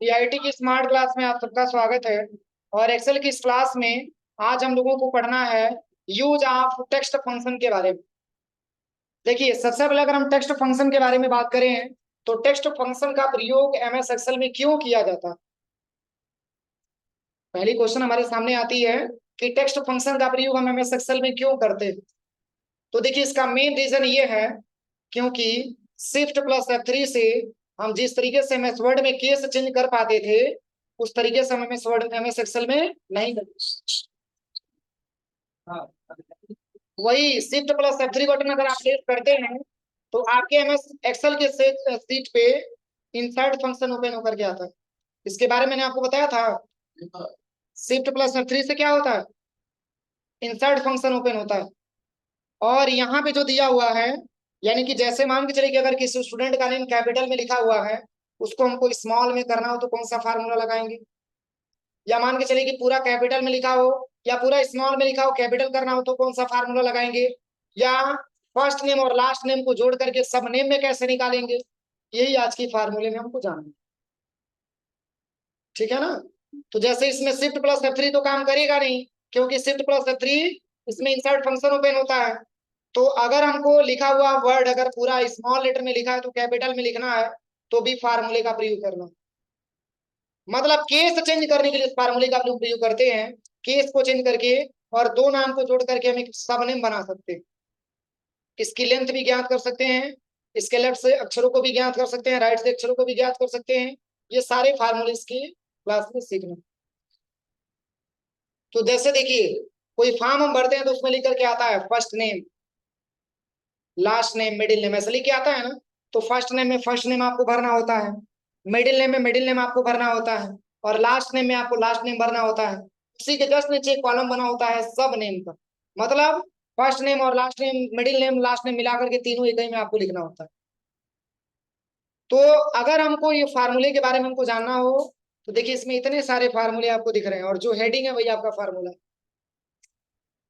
PIT की smart class में आप सबका स्वागत है। और एक्सेल की इस क्लास में आज हम लोगों को पढ़ना है यूज ऑफ टेक्स्ट फंक्शन के बारे में। देखिए, सबसे पहले अगर हम टेक्स्ट फंक्शन के बारे में बात करें तो टेक्स्ट फंक्शन का प्रयोग एमएस एक्सेल में क्यों किया जाता है। पहली क्वेश्चन हमारे सामने आती है कि टेक्स्ट फंक्शन का प्रयोग हम एमएस एक्सेल में क्यों करते हैं। तो देखिए, इसका मेन रीजन ये है क्योंकि शिफ्ट प्लस F3 से हम जिस तरीके से एमएस वर्ड में केस चेंज कर पाते थे उस तरीके से हम एमएस वर्ड एमएस एक्सेल में नहीं करते। हाँ, वही शिफ्ट प्लस F3 बटन अगर आप प्रेस करते हैं तो आपके एमएस एक्सेल के सीट पे इंसर्ट फंक्शन ओपन होकर के आता है। इसके बारे में मैंने आपको बताया था। शिफ्ट प्लस F3 से क्या होता है, इंसर्ट फंक्शन ओपन होता है। और यहाँ पे जो दिया हुआ है, यानी कि जैसे मान के चलिए कि अगर किसी स्टूडेंट का नेम कैपिटल में लिखा हुआ है, उसको हमको स्मॉल में करना हो तो कौन सा फार्मूला लगाएंगे। या मान के चलिए कि पूरा कैपिटल में लिखा हो या पूरा स्मॉल में लिखा हो, कैपिटल करना हो तो कौन सा फार्मूला लगाएंगे। या फर्स्ट नेम और लास्ट नेम को जोड़ करके सब नेम में कैसे निकालेंगे, यही आज की फार्मूले में हमको जानना है। ठीक है ना। तो जैसे इसमें शिफ्ट प्लस F3 तो काम करेगा नहीं, क्योंकि शिफ्ट प्लस F3 इसमें इंसर्ट फंक्शन ओपन होता है। तो अगर हमको लिखा हुआ वर्ड अगर पूरा स्मॉल लेटर में लिखा है तो कैपिटल में लिखना है, तो भी फार्मूले का प्रयोग करना। मतलब केस चेंज करने के लिए इस फार्मूले का लोग प्रयोग करते हैं। केस को चेंज करके और दो नाम को जोड़ करके हम एक सबनेम बना सकते हैं। इसकी लेंथ भी ज्ञात कर सकते हैं, इसके लेफ्ट से अक्षरों को भी ज्ञात कर सकते हैं, राइट से अक्षरों को भी ज्ञात कर सकते हैं। ये सारे फार्मूले इसकी क्लास में सीखना। तो जैसे देखिए, कोई फॉर्म हम भरते हैं तो उसमें लिख करके आता है first name, last name, middle name, ऐसा लिख के आता है ना। तो फर्स्ट नेम में फर्स्ट नेम आपको भरना होता है, मिडिल नेम में मिडिल नेम आपको भरना होता है, और लास्ट नेम में आपको लास्ट नेम भरना होता है। उसी के जस्ट नीचे एक कॉलम बना होता है सब नेम का। मतलब फर्स्ट नेम और last name, middle name, last name मिलाकर के तीनों एक ही में आपको लिखना होता है। तो अगर हमको ये फार्मूले के बारे में हमको जानना हो तो देखिए, इसमें इतने सारे फार्मूले आपको दिख रहे हैं, और जो हेडिंग है वही आपका फार्मूला है।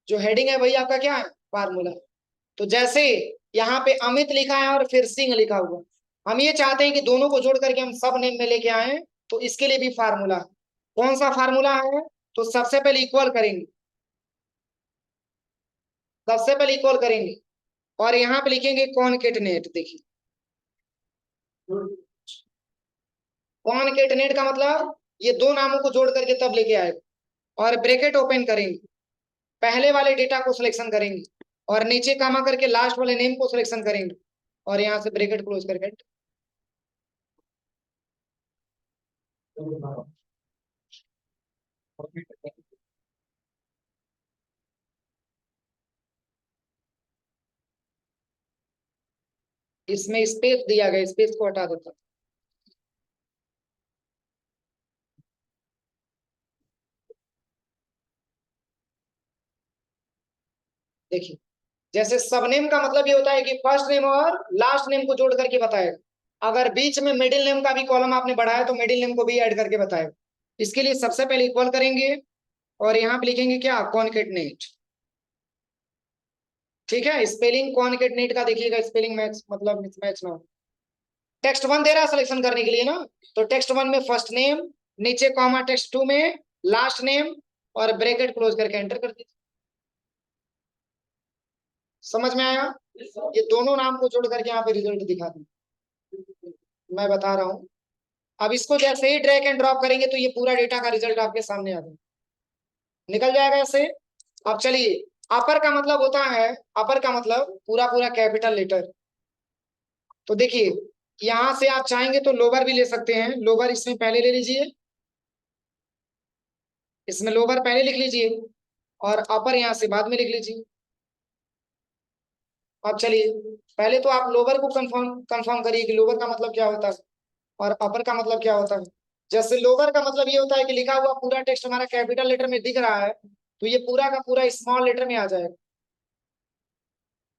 जो हेडिंग है वही आपका क्या है, फार्मूला। तो जैसे यहाँ पे अमित लिखा है और फिर सिंह लिखा हुआ, हम ये चाहते हैं कि दोनों को जोड़ करके हम सब नेम में लेके आए, तो इसके लिए भी फार्मूला। कौन सा फार्मूला है, तो सबसे पहले इक्वल करेंगे, सबसे पहले इक्वल करेंगे और यहाँ पे लिखेंगे कॉनकेटनेट। देखिए, कॉनकेटनेट का मतलब ये दो नामों को जोड़ करके तब लेके आएगा। और ब्रैकेट ओपन करेंगे, पहले वाले डेटा को सिलेक्शन करेंगे और नीचे कामा करके लास्ट वाले नेम को सिलेक्शन करेंगे और यहाँ से ब्रैकेट क्लोज करके। इसमें स्पेस दिया गया, स्पेस को हटा देता। देखिए, जैसे सबनेम का मतलब ये होता है कि फर्स्ट नेम और लास्ट नेम को जोड़ करके बताएगा। अगर बीच में मिडिल नेम का भी कॉलम आपने बढ़ाया तो मिडिल नेम को भी ऐड करके बताएगा। इसके लिए सबसे पहले इक्वल करेंगे और यहाँ पे लिखेंगे क्या, कॉनकेटनेट। ठीक है, स्पेलिंग कॉनकेटनेट का देखिएगा, स्पेलिंग मैच मतलब मिसमैच ना हो। टेक्स्ट वन दे रहा है सिलेक्शन करने के लिए ना, तो टेक्स्ट वन में फर्स्ट नेम, नीचे कॉमा टेक्स्ट टू में लास्ट नेम और ब्रैकेट क्लोज करके एंटर कर दीजिए। समझ में आया। ये दोनों नाम को जोड़ करके यहाँ पे रिजल्ट दिखा दें, मैं बता रहा हूँ। अब इसको जैसे ही ड्रैग एंड ड्रॉप करेंगे तो ये पूरा डेटा का रिजल्ट आपके सामने आ जाएगा, निकल जाएगा ऐसे। अब चलिए, अपर का मतलब होता है, अपर का मतलब पूरा पूरा कैपिटल लेटर। तो देखिए, यहां से आप चाहेंगे तो लोअर भी ले सकते हैं, लोअर इसमें पहले ले लीजिए, इसमें लोअर पहले लिख लीजिए और अपर यहाँ से बाद में लिख लीजिए। अब चलिए, पहले तो आप लोअर को कंफर्म कंफर्म करिए कि लोअर का मतलब क्या होता है और अपर का मतलब क्या होता है। जैसे लोअर का मतलब ये होता है कि लिखा हुआ पूरा टेक्स्ट हमारा कैपिटल लेटर में दिख रहा है, तो ये पूरा का पूरा स्मॉल लेटर में आ जाएगा।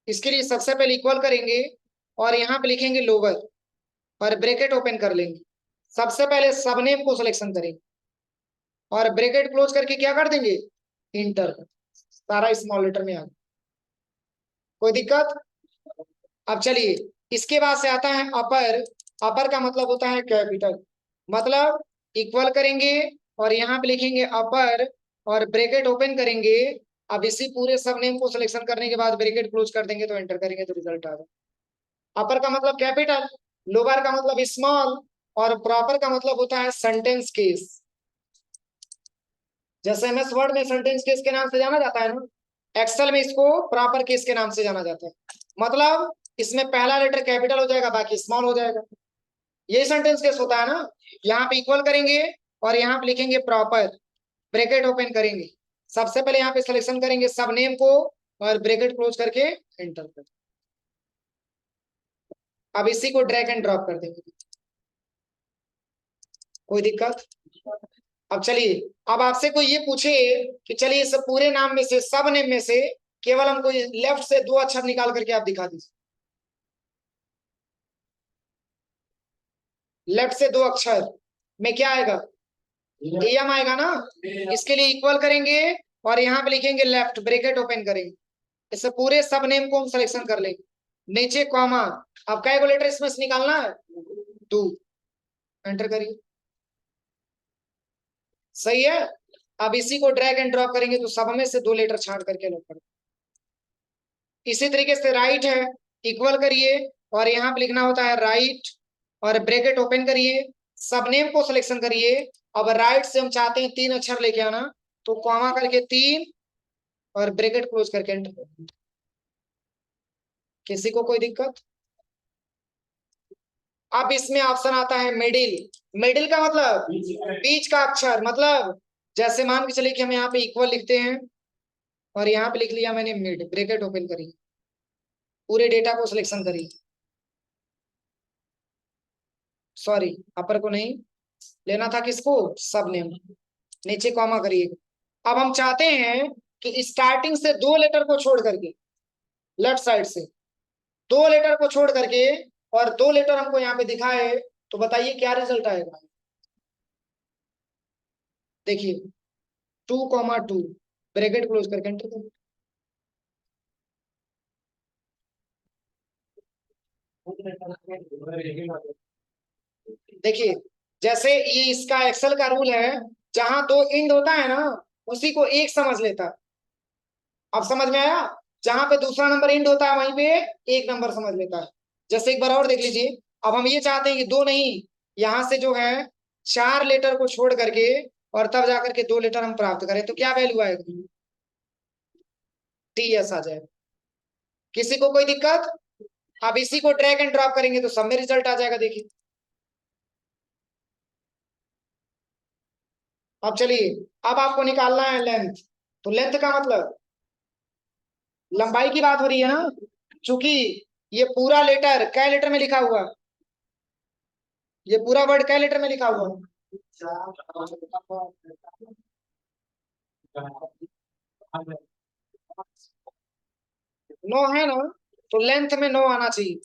इसके लिए सबसे पहले इक्वल करेंगे और यहाँ पे लिखेंगे लोअर और ब्रैकेट ओपन कर लेंगे। सबसे पहले सबनेम को सिलेक्शन करेंगे और ब्रैकेट क्लोज करके क्या कर देंगे, इंटर। सारा स्मॉल लेटर में आ गया, कोई दिक्कत। अब चलिए, इसके बाद से आता है अपर। अपर का मतलब होता है कैपिटल, मतलब इक्वल करेंगे और यहाँ पे लिखेंगे अपर और ब्रैकेट ओपन करेंगे। अब इसी पूरे सब नेम को सिलेक्शन करने के बाद ब्रैकेट क्लोज कर देंगे तो एंटर करेंगे तो रिजल्ट आ जाए। अपर का मतलब कैपिटल, लोअर का मतलब स्मॉल और प्रॉपर का मतलब होता है सेंटेंस केस। जैसे एमएस वर्ड में सेंटेंस केस के नाम से जाना जाता है ना, एक्सेल में इसको प्रॉपर केस के नाम से जाना जाता है। मतलब इसमें पहला लेटर कैपिटल हो जाएगा, बाकी स्मॉल हो जाएगा। यही सेंटेंस केस होता है ना। यहाँ पे इक्वल करेंगे और यहाँ पे लिखेंगे प्रॉपर, ब्रैकेट ओपन करेंगे। सबसे पहले यहाँ पे सिलेक्शन करेंगे सब नेम को और ब्रैकेट क्लोज करके एंटर कर। अब इसी को ड्रैग एंड ड्रॉप कर देंगे। कोई दिक्कत? अब चलिए, अब आपसे कोई ये पूछे कि चलिए इस पूरे नाम में से, सब नेम में से केवल हमको लेफ्ट से दो अक्षर निकाल करके आप दिखा दीजिए। लेफ्ट से दो अक्षर में क्या आएगा? एम आएगा ना। इसके लिए इक्वल करेंगे और यहाँ पे लिखेंगे लेफ्ट, ब्रैकेट ओपन करेंगे। इससे पूरे सब नेम को हम सिलेक्शन कर लेंगे, नीचे कॉमा। अब क्या लेटर इसमें से निकालना है? टू। एंटर करिए। सही है। अब इसी को ड्रैग एंड ड्रॉप करेंगे तो सब में से दो लेटर छांट करके लोग कर। इसी तरीके से राइट है, इक्वल करिए और यहाँ पे लिखना होता है राइट और ब्रैकेट ओपन करिए, सब नेम को सिलेक्शन करिए। अब राइट से हम चाहते हैं तीन अक्षर लेके आना, तो कॉमा करके तीन और ब्रैकेट क्लोज करके एंटर। किसी को कोई दिक्कत? अब इसमें ऑप्शन आता है मिडिल। मिडिल का मतलब बीच का अक्षर, मतलब जैसे मान के चलिए कि हम यहाँ पे इक्वल लिखते हैं और यहाँ पे लिख लिया मैंने मिड, ब्रैकेट ओपन करी, पूरे डेटा को सिलेक्शन करी। सॉरी, अपर को नहीं लेना था, किसको? सब नेम। नीचे कॉमा करिए। अब हम चाहते हैं कि स्टार्टिंग से दो लेटर को छोड़ करके, लेफ्ट साइड से दो लेटर को छोड़ करके और दो लेटर हमको यहाँ पे दिखाए, तो बताइए क्या रिजल्ट आएगा? देखिए, 2,2, ब्रैकेट क्लोज करके एंटर करिए। देखिए, जैसे ये इसका एक्सेल का रूल है, जहां दो इंड होता है ना, उसी को एक समझ लेता है। अब समझ में आया? जहां पे दूसरा नंबर इंड होता है वहीं पे एक नंबर समझ लेता है। जैसे एक बार और देख लीजिए। अब हम ये चाहते हैं कि दो नहीं, यहां से जो है चार लेटर को छोड़ करके और तब जाकर के दो लेटर हम प्राप्त करें, तो क्या वैल्यू आएगी? टी एस आ जाएगा। किसी को कोई दिक्कत? अब इसी को ड्रैग एंड ड्रॉप करेंगे तो सब में रिजल्ट आ जाएगा। देखिए, अब चलिए, अब आपको निकालना है लेंथ। तो लेंथ का मतलब लंबाई की बात हो रही है ना, क्योंकि ये पूरा लेटर कै लेटर में लिखा हुआ, ये पूरा वर्ड कै लेटर में लिखा हुआ? 9 है ना। तो लेंथ में 9 आना चाहिए,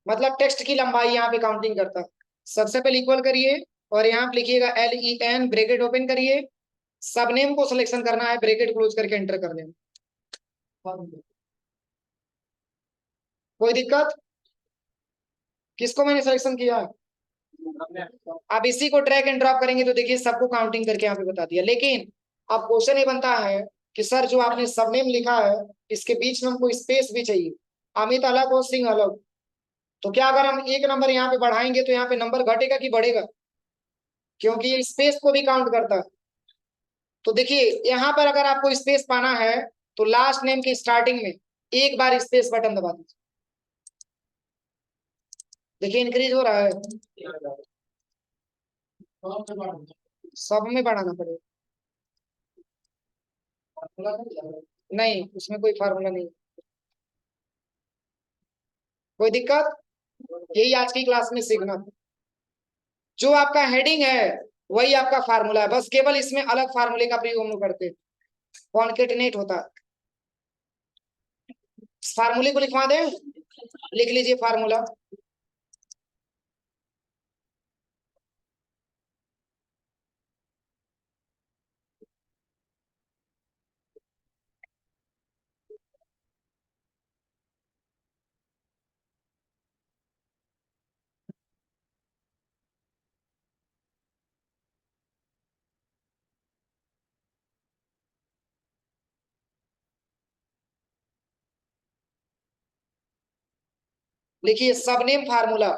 मतलब टेक्स्ट की लंबाई यहाँ पे काउंटिंग करता है। सबसे पहले इक्वल करिए और यहाँ पे लिखिएगा LEN, ब्रैकेट ओपन करिए, सब नेम को सिलेक्शन करना है, ब्रैकेट क्लोज करके एंटर कर देना। कोई दिक्कत? किसको मैंने सिलेक्शन किया? अब इसी को ड्रैग एंड ड्रॉप करेंगे तो देखिए सबको काउंटिंग करके यहाँ पे बता दिया। लेकिन अब क्वेश्चन ये बनता है कि सर जो आपने सब नेम लिखा है, इसके बीच में हमको स्पेस भी चाहिए। अमित अलग और सिंह अलग। तो क्या अगर हम एक नंबर यहाँ पे बढ़ाएंगे तो यहाँ पे नंबर घटेगा कि बढ़ेगा? क्योंकि ये स्पेस को भी काउंट करता है। तो देखिए, यहाँ पर अगर आपको स्पेस पाना है तो लास्ट नेम की स्टार्टिंग में एक बार स्पेस बटन दबा दीजिए। देखिए इंक्रीज हो रहा है। सब में बढ़ाना पड़ेगा। नहीं, उसमें कोई फार्मूला नहीं। कोई दिक्कत? यही आज की क्लास में सीखना। जो आपका हेडिंग है वही आपका फार्मूला है, बस केवल इसमें अलग फार्मूले का प्रयोग हम लोग करते हैं, कॉन्केटिनेट होता है। फार्मूले को लिखवा दें, लिख लीजिए फार्मूला। लिखिए सब नेम फार्मूला,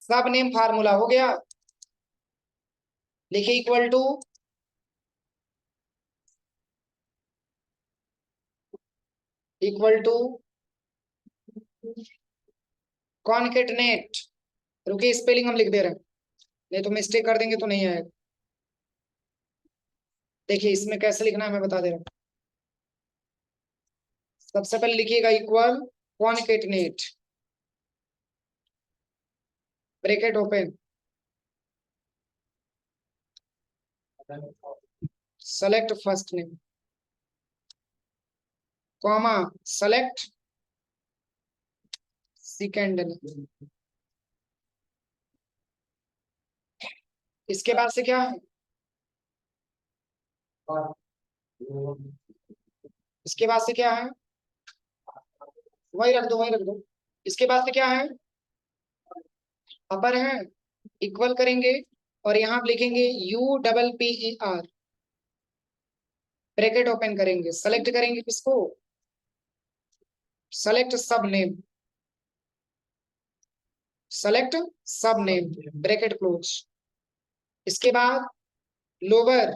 सब नेम फार्मूला हो गया। लिखिए इक्वल टू कॉनकेटनेट। रुकिए स्पेलिंग हम लिख दे रहे हैं, नहीं तो मिस्टेक कर देंगे तो नहीं आएगा। देखिए इसमें कैसे लिखना है मैं बता दे रहा हूँ। सबसे पहले लिखिएगा equal concatenate, bracket open, select first name, comma, select second name. इसके बाद से क्या है, इसके बाद से क्या है, वही रख दो, वही रख दो। इसके बाद से क्या है, अपर है, इक्वल करेंगे और यहाँ आप लिखेंगे UPPER, ब्रैकेट ओपन करेंगे, सेलेक्ट करेंगे किसको, सेलेक्ट सब नेम, सेलेक्ट सब नेम, ब्रैकेट क्लोज। इसके बाद लोअर,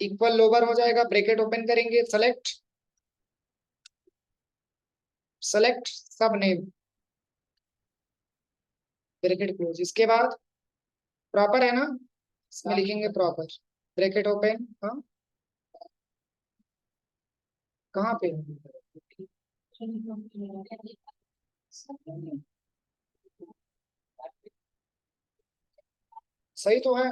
इक्वल लोअर हो जाएगा, ब्रैकेट ओपन करेंगे, सेलेक्ट सब नेम, ब्रैकेट क्लोज। इसके बाद प्रॉपर है ना, इसमें लिखेंगे प्रॉपर, ब्रैकेट ओपन, हाँ कहाँ पे, सही तो है।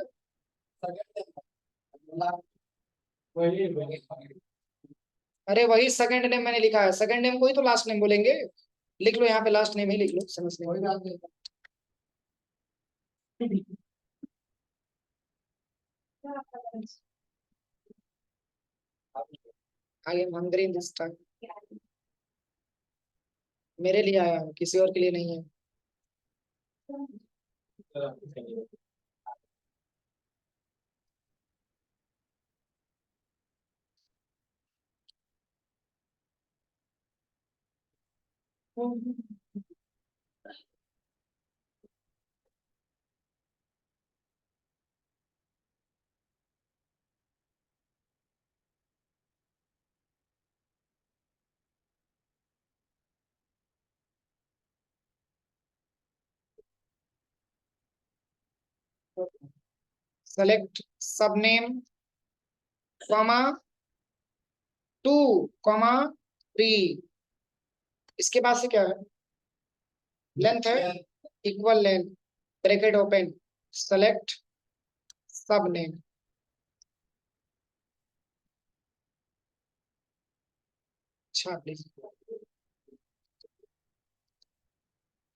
अरे वही सेकंड नेम मैंने लिखा है, सेकंड नेम को ही तो लास्ट नेम बोलेंगे। लिख लो यहाँ पे लास्ट नेम ही लिख लो, समझ नहीं। I am hungry this time, मेरे लिए आया हूँ, किसी और के लिए नहीं है। सेलेक्ट सब नेम, कॉमा 2, 3। इसके बाद से क्या है, लेंथ है, equal length, bracket open, select सब नेम। अच्छा प्लीज